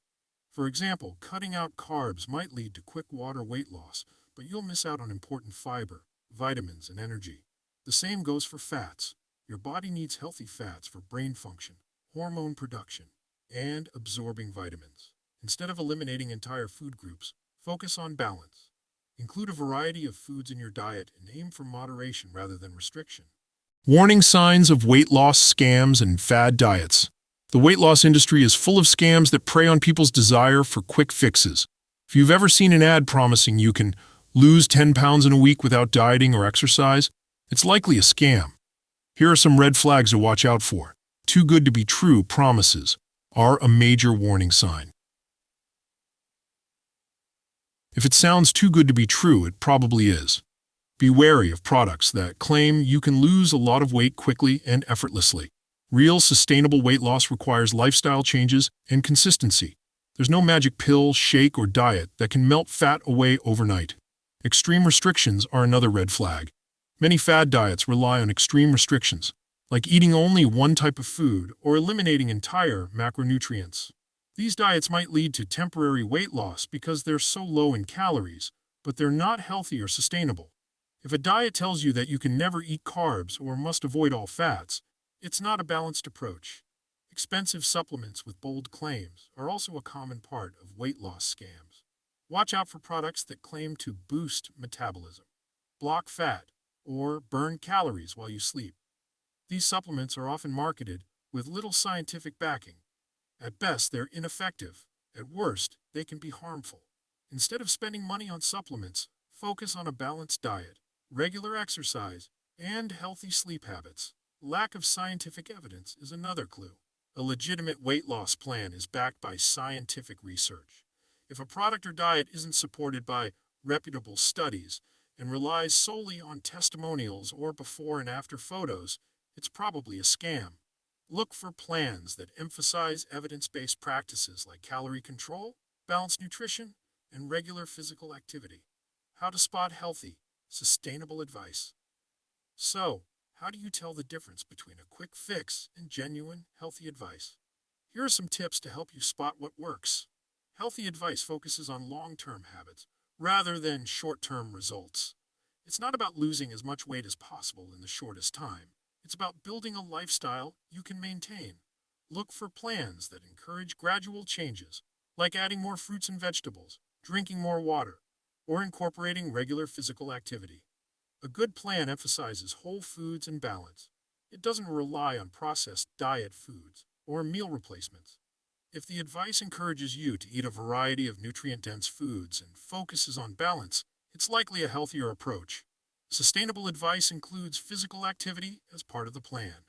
For example, cutting out carbs might lead to quick water weight loss, but you'll miss out on important fiber, vitamins, and energy. The same goes for fats. Your body needs healthy fats for brain function, hormone production, and absorbing vitamins. Instead of eliminating entire food groups, focus on balance. Include a variety of foods in your diet and aim for moderation rather than restriction. Warning signs of weight loss scams and fad diets. The weight loss industry is full of scams that prey on people's desire for quick fixes. If you've ever seen an ad promising you can lose 10 pounds in a week without dieting or exercise, it's likely a scam. Here are some red flags to watch out for. Too good to be true promises are a major warning sign. If it sounds too good to be true, it probably is. Be wary of products that claim you can lose a lot of weight quickly and effortlessly. Real, sustainable weight loss requires lifestyle changes and consistency. There's no magic pill, shake, or diet that can melt fat away overnight. Extreme restrictions are another red flag. Many fad diets rely on extreme restrictions, like eating only one type of food or eliminating entire macronutrients. These diets might lead to temporary weight loss because they're so low in calories, but they're not healthy or sustainable. If a diet tells you that you can never eat carbs or must avoid all fats, it's not a balanced approach. Expensive supplements with bold claims are also a common part of weight loss scams. Watch out for products that claim to boost metabolism, block fat, or burn calories while you sleep. These supplements are often marketed with little scientific backing. At best, they're ineffective. At worst, they can be harmful. Instead of spending money on supplements, focus on a balanced diet, regular exercise, and healthy sleep habits. Lack of scientific evidence is another clue. A legitimate weight loss plan is backed by scientific research. If a product or diet isn't supported by reputable studies and relies solely on testimonials or before and after photos, it's probably a scam. Look for plans that emphasize evidence-based practices like calorie control, balanced nutrition, and regular physical activity. How to spot healthy, sustainable advice. So, how do you tell the difference between a quick fix and genuine, healthy advice? Here are some tips to help you spot what works. Healthy advice focuses on long-term habits rather than short-term results. It's not about losing as much weight as possible in the shortest time. It's about building a lifestyle you can maintain. Look for plans that encourage gradual changes, like adding more fruits and vegetables, drinking more water, or incorporating regular physical activity. A good plan emphasizes whole foods and balance. It doesn't rely on processed diet foods or meal replacements. If the advice encourages you to eat a variety of nutrient-dense foods and focuses on balance, it's likely a healthier approach. Sustainable advice includes physical activity as part of the plan.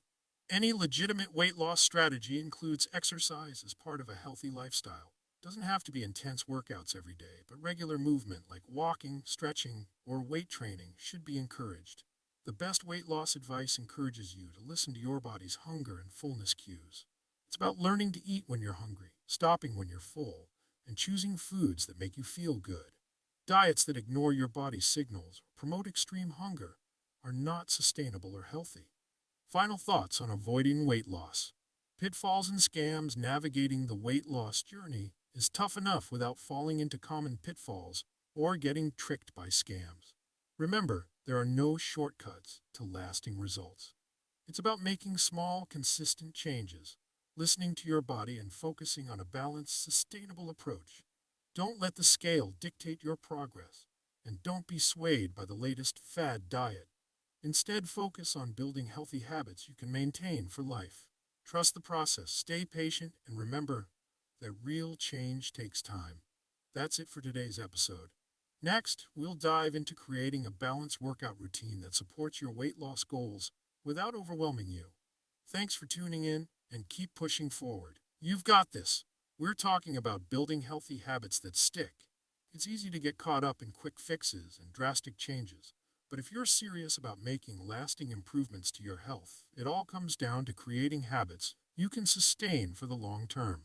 Any legitimate weight loss strategy includes exercise as part of a healthy lifestyle. It doesn't have to be intense workouts every day, but regular movement like walking, stretching, or weight training should be encouraged. The best weight loss advice encourages you to listen to your body's hunger and fullness cues. It's about learning to eat when you're hungry, stopping when you're full, and choosing foods that make you feel good. Diets that ignore your body's signals or promote extreme hunger are not sustainable or healthy. Final thoughts on avoiding weight loss. Pitfalls and scams. Navigating the weight loss journey is tough enough without falling into common pitfalls or getting tricked by scams. Remember, there are no shortcuts to lasting results. It's about making small, consistent changes, listening to your body, and focusing on a balanced, sustainable approach. Don't let the scale dictate your progress, and don't be swayed by the latest fad diet. Instead, focus on building healthy habits you can maintain for life. Trust the process, stay patient, and remember that real change takes time. That's it for today's episode. Next, we'll dive into creating a balanced workout routine that supports your weight loss goals without overwhelming you. Thanks for tuning in, and keep pushing forward. You've got this. We're talking about building healthy habits that stick. It's easy to get caught up in quick fixes and drastic changes, but if you're serious about making lasting improvements to your health, it all comes down to creating habits you can sustain for the long term.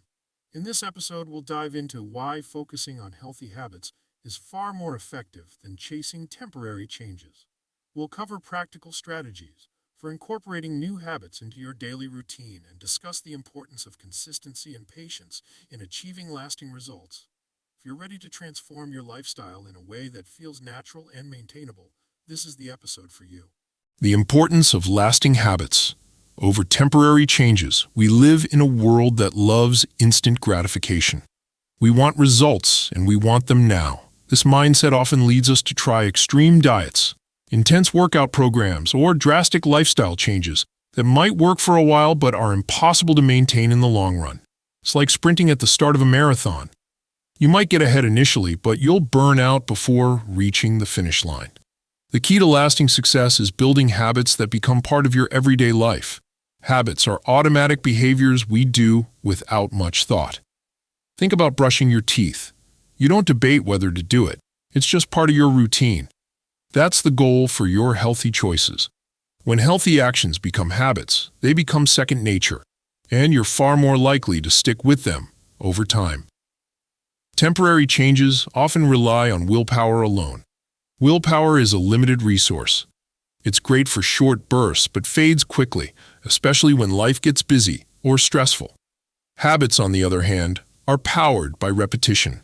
In this episode, we'll dive into why focusing on healthy habits is far more effective than chasing temporary changes. We'll cover practical strategies for incorporating new habits into your daily routine and discuss the importance of consistency and patience in achieving lasting results. If you're ready to transform your lifestyle in a way that feels natural and maintainable, this is the episode for you. The importance of lasting habits over temporary changes. We live in a world that loves instant gratification. We want results, and we want them now. This mindset often leads us to try extreme diets, intense workout programs, or drastic lifestyle changes that might work for a while but are impossible to maintain in the long run. It's like sprinting at the start of a marathon. You might get ahead initially, but you'll burn out before reaching the finish line. The key to lasting success is building habits that become part of your everyday life. Habits are automatic behaviors we do without much thought. Think about brushing your teeth. You don't debate whether to do it. It's just part of your routine. That's the goal for your healthy choices. When healthy actions become habits, they become second nature, and you're far more likely to stick with them over time. Temporary changes often rely on willpower alone. Willpower is a limited resource. It's great for short bursts but fades quickly, especially when life gets busy or stressful. Habits, on the other hand, are powered by repetition.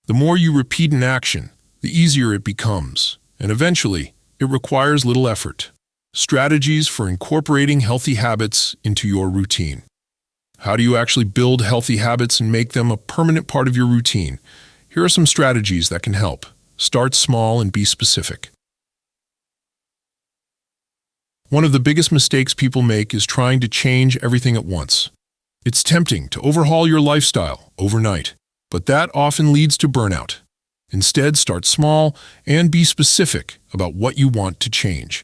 The more you repeat an action, the easier it becomes, and eventually, it requires little effort. Strategies for incorporating healthy habits into your routine. How do you actually build healthy habits and make them a permanent part of your routine? Here are some strategies that can help. Start small and be specific. One of the biggest mistakes people make is trying to change everything at once. It's tempting to overhaul your lifestyle overnight, but that often leads to burnout. Instead, start small and be specific about what you want to change.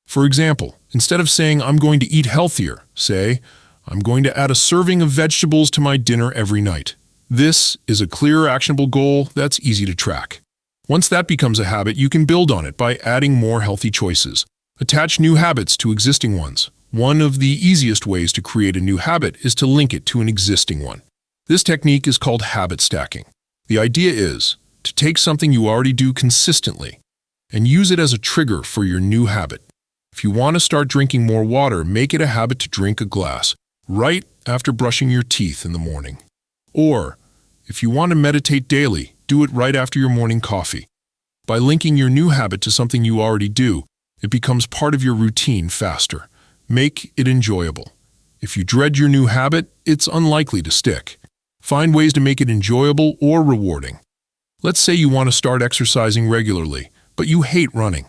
For example, instead of saying, "I'm going to eat healthier," say, "I'm going to add a serving of vegetables to my dinner every night." This is a clear, actionable goal that's easy to track. Once that becomes a habit, you can build on it by adding more healthy choices. Attach new habits to existing ones. One of the easiest ways to create a new habit is to link it to an existing one. This technique is called habit stacking. The idea is to take something you already do consistently and use it as a trigger for your new habit. If you want to start drinking more water, make it a habit to drink a glass right after brushing your teeth in the morning. Or, if you want to meditate daily, do it right after your morning coffee. By linking your new habit to something you already do, it becomes part of your routine faster. Make it enjoyable. If you dread your new habit, it's unlikely to stick. Find ways to make it enjoyable or rewarding. Let's say you want to start exercising regularly, but you hate running.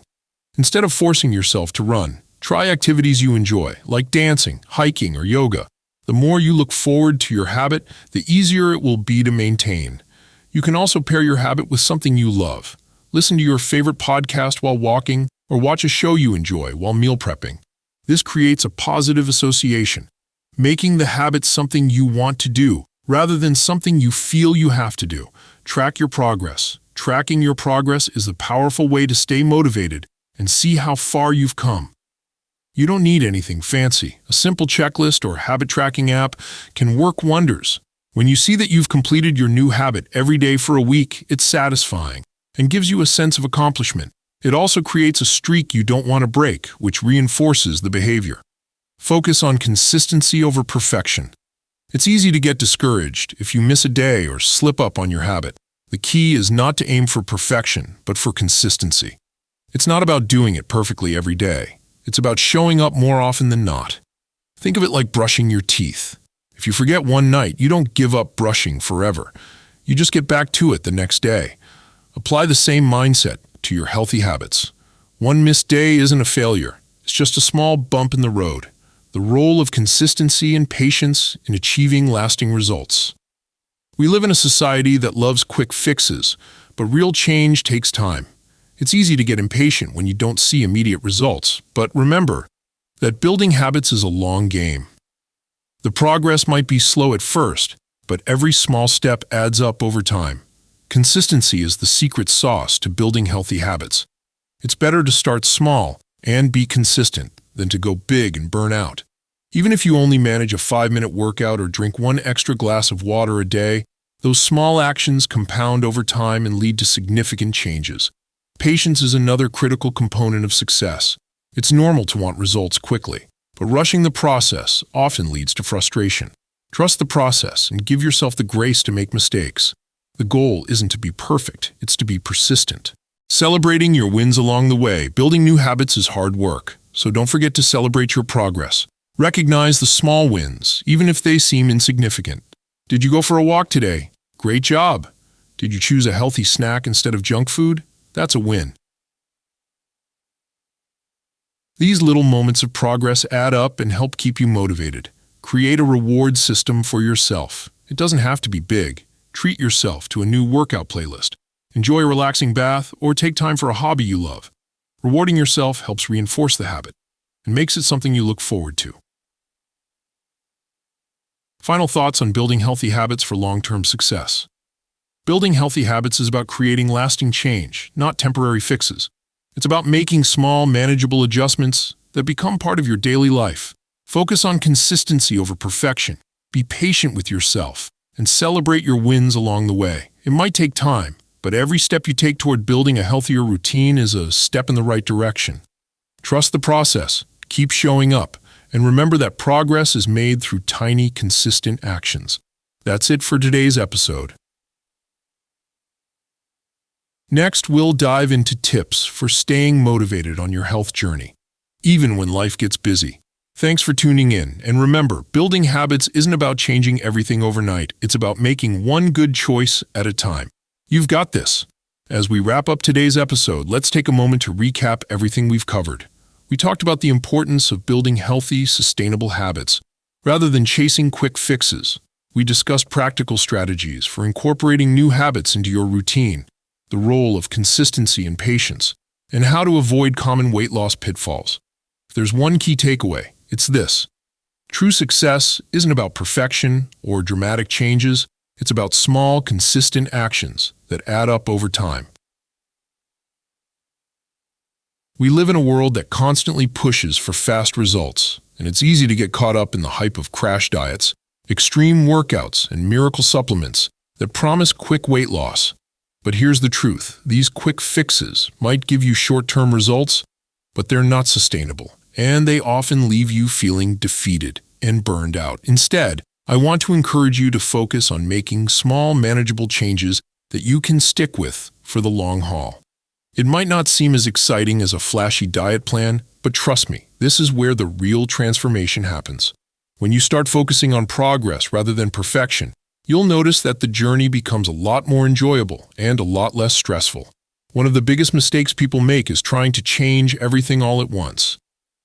Instead of forcing yourself to run, try activities you enjoy, like dancing, hiking, or yoga. The more you look forward to your habit, the easier it will be to maintain. You can also pair your habit with something you love. Listen to your favorite podcast while walking, or watch a show you enjoy while meal prepping. This creates a positive association, making the habit something you want to do, rather than something you feel you have to do. Track your progress. Tracking your progress is a powerful way to stay motivated and see how far you've come. You don't need anything fancy. A simple checklist or habit tracking app can work wonders. When you see that you've completed your new habit every day for a week, it's satisfying and gives you a sense of accomplishment. It also creates a streak you don't want to break, which reinforces the behavior. Focus on consistency over perfection. It's easy to get discouraged if you miss a day or slip up on your habit. The key is not to aim for perfection, but for consistency. It's not about doing it perfectly every day. It's about showing up more often than not. Think of it like brushing your teeth. If you forget one night, you don't give up brushing forever. You just get back to it the next day. Apply the same mindset to your healthy habits. One missed day isn't a failure. It's just a small bump in the road. The role of consistency and patience in achieving lasting results. We live in a society that loves quick fixes, but real change takes time. It's easy to get impatient when you don't see immediate results, but remember that building habits is a long game. The progress might be slow at first, but every small step adds up over time. Consistency is the secret sauce to building healthy habits. It's better to start small and be consistent than to go big and burn out. Even if you only manage a 5-minute workout or drink one extra glass of water a day, those small actions compound over time and lead to significant changes. Patience is another critical component of success. It's normal to want results quickly, but rushing the process often leads to frustration. Trust the process and give yourself the grace to make mistakes. The goal isn't to be perfect, it's to be persistent. Celebrating your wins along the way. Building new habits is hard work, so don't forget to celebrate your progress. Recognize the small wins, even if they seem insignificant. Did you go for a walk today? Great job. Did you choose a healthy snack instead of junk food? That's a win. These little moments of progress add up and help keep you motivated. Create a reward system for yourself. It doesn't have to be big. Treat yourself to a new workout playlist. Enjoy a relaxing bath or take time for a hobby you love. Rewarding yourself helps reinforce the habit and makes it something you look forward to. Final thoughts on building healthy habits for long-term success. Building healthy habits is about creating lasting change, not temporary fixes. It's about making small, manageable adjustments that become part of your daily life. Focus on consistency over perfection. Be patient with yourself and celebrate your wins along the way. It might take time, but every step you take toward building a healthier routine is a step in the right direction. Trust the process, keep showing up, and remember that progress is made through tiny, consistent actions. That's it for today's episode. Next, we'll dive into tips for staying motivated on your health journey, even when life gets busy. Thanks for tuning in, and remember, building habits isn't about changing everything overnight. It's about making one good choice at a time. You've got this. As we wrap up today's episode, let's take a moment to recap everything we've covered. We talked about the importance of building healthy, sustainable habits, rather than chasing quick fixes. We discussed practical strategies for incorporating new habits into your routine, the role of consistency and patience, and how to avoid common weight loss pitfalls. If there's one key takeaway, it's this. True success isn't about perfection or dramatic changes. It's about small, consistent actions that add up over time. We live in a world that constantly pushes for fast results, and it's easy to get caught up in the hype of crash diets, extreme workouts, and miracle supplements that promise quick weight loss. But here's the truth. These quick fixes might give you short-term results, but they're not sustainable, and they often leave you feeling defeated and burned out. Instead, I want to encourage you to focus on making small, manageable changes that you can stick with for the long haul. It might not seem as exciting as a flashy diet plan, but trust me, This is where the real transformation happens. When you start focusing on progress rather than perfection, you'll notice that the journey becomes a lot more enjoyable and a lot less stressful. One of the biggest mistakes people make is trying to change everything all at once.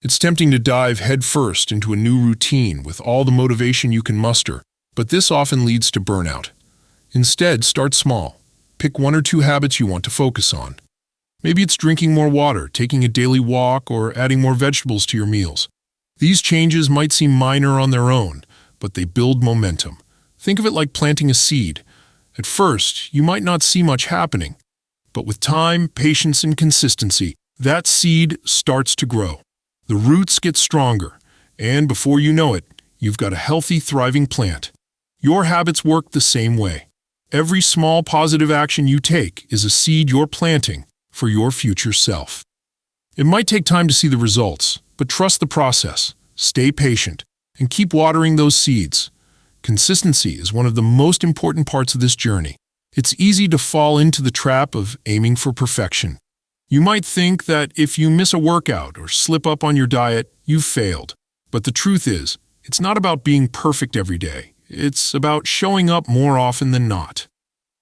It's tempting to dive headfirst into a new routine with all the motivation you can muster, but this often leads to burnout. Instead, start small. Pick 1 or 2 habits you want to focus on. Maybe it's drinking more water, taking a daily walk, or adding more vegetables to your meals. These changes might seem minor on their own, but they build momentum. Think of it like planting a seed. At first, you might not see much happening, but with time, patience, and consistency, that seed starts to grow. The roots get stronger, and before you know it, you've got a healthy, thriving plant. Your habits work the same way. Every small positive action you take is a seed you're planting for your future self. It might take time to see the results, but trust the process, stay patient, and keep watering those seeds. Consistency is one of the most important parts of this journey. It's easy to fall into the trap of aiming for perfection. You might think that if you miss a workout or slip up on your diet, you've failed. But the truth is, it's not about being perfect every day. It's about showing up more often than not.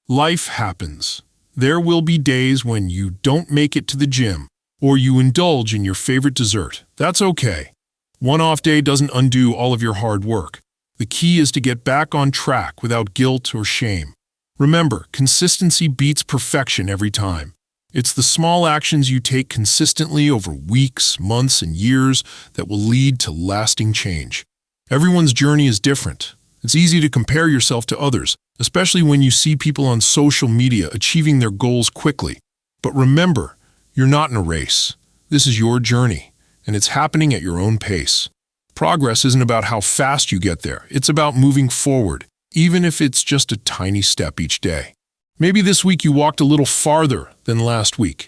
Life happens. There will be days when you don't make it to the gym, or you indulge in your favorite dessert. That's okay. One off day doesn't undo all of your hard work. The key is to get back on track without guilt or shame. Remember, consistency beats perfection every time. It's the small actions you take consistently over weeks, months, and years that will lead to lasting change. Everyone's journey is different. It's easy to compare yourself to others, especially when you see people on social media achieving their goals quickly. But remember, you're not in a race. This is your journey, and it's happening at your own pace. Progress isn't about how fast you get there. It's about moving forward, even if it's just a tiny step each day. Maybe this week you walked a little farther than last week.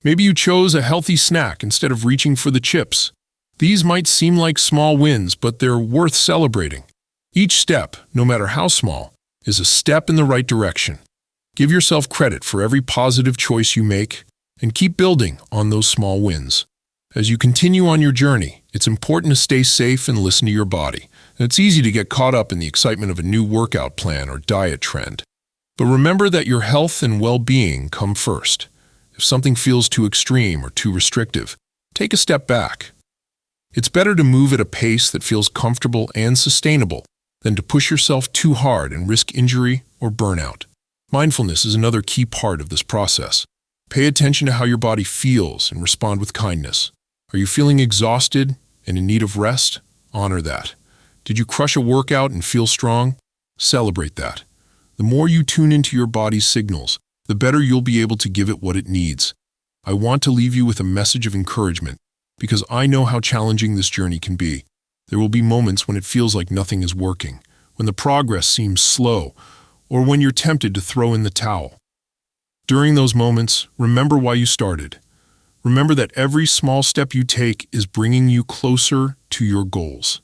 Maybe you chose a healthy snack instead of reaching for the chips. These might seem like small wins, but they're worth celebrating. Each step, no matter how small, is a step in the right direction. Give yourself credit for every positive choice you make, and keep building on those small wins. As you continue on your journey, it's important to stay safe and listen to your body. And it's easy to get caught up in the excitement of a new workout plan or diet trend. But remember that your health and well-being come first. If something feels too extreme or too restrictive, take a step back. It's better to move at a pace that feels comfortable and sustainable than to push yourself too hard and risk injury or burnout. Mindfulness is another key part of this process. Pay attention to how your body feels and respond with kindness. Are you feeling exhausted and in need of rest? Honor that. Did you crush a workout and feel strong? Celebrate that. The more you tune into your body's signals, the better you'll be able to give it what it needs. I want to leave you with a message of encouragement, because I know how challenging this journey can be. There will be moments when it feels like nothing is working, when the progress seems slow, or when you're tempted to throw in the towel. During those moments, remember why you started. Remember that every small step you take is bringing you closer to your goals.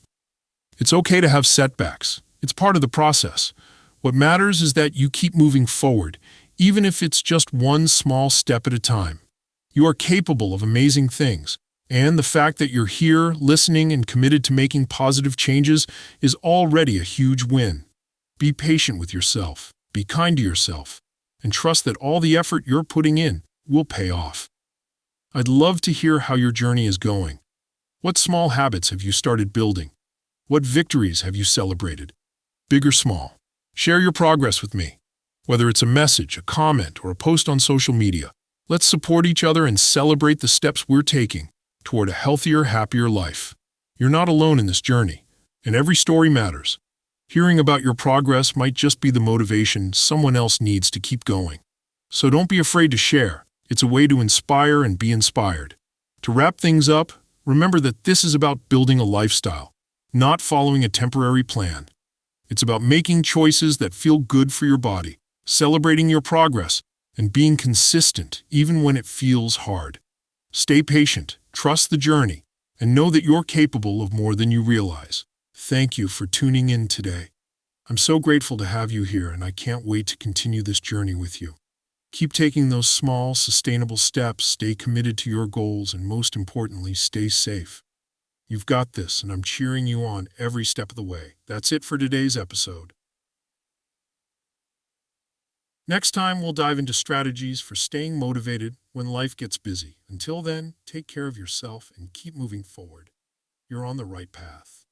It's okay to have setbacks. It's part of the process. What matters is that you keep moving forward, even if it's just one small step at a time. You are capable of amazing things, and the fact that you're here, listening, and committed to making positive changes is already a huge win. Be patient with yourself, be kind to yourself, and trust that all the effort you're putting in will pay off. I'd love to hear how your journey is going. What small habits have you started building? What victories have you celebrated? Big or small? Share your progress with me. Whether it's a message, a comment, or a post on social media, let's support each other and celebrate the steps we're taking toward a healthier, happier life. You're not alone in this journey, and every story matters. Hearing about your progress might just be the motivation someone else needs to keep going. So don't be afraid to share. It's a way to inspire and be inspired. To wrap things up, remember that this is about building a lifestyle, not following a temporary plan. It's about making choices that feel good for your body, celebrating your progress, and being consistent even when it feels hard. Stay patient, trust the journey, and know that you're capable of more than you realize. Thank you for tuning in today. I'm so grateful to have you here, and I can't wait to continue this journey with you. Keep taking those small, sustainable steps, stay committed to your goals, and most importantly, stay safe. You've got this, and I'm cheering you on every step of the way. That's it for today's episode. Next time, we'll dive into strategies for staying motivated when life gets busy. Until then, take care of yourself and keep moving forward. You're on the right path.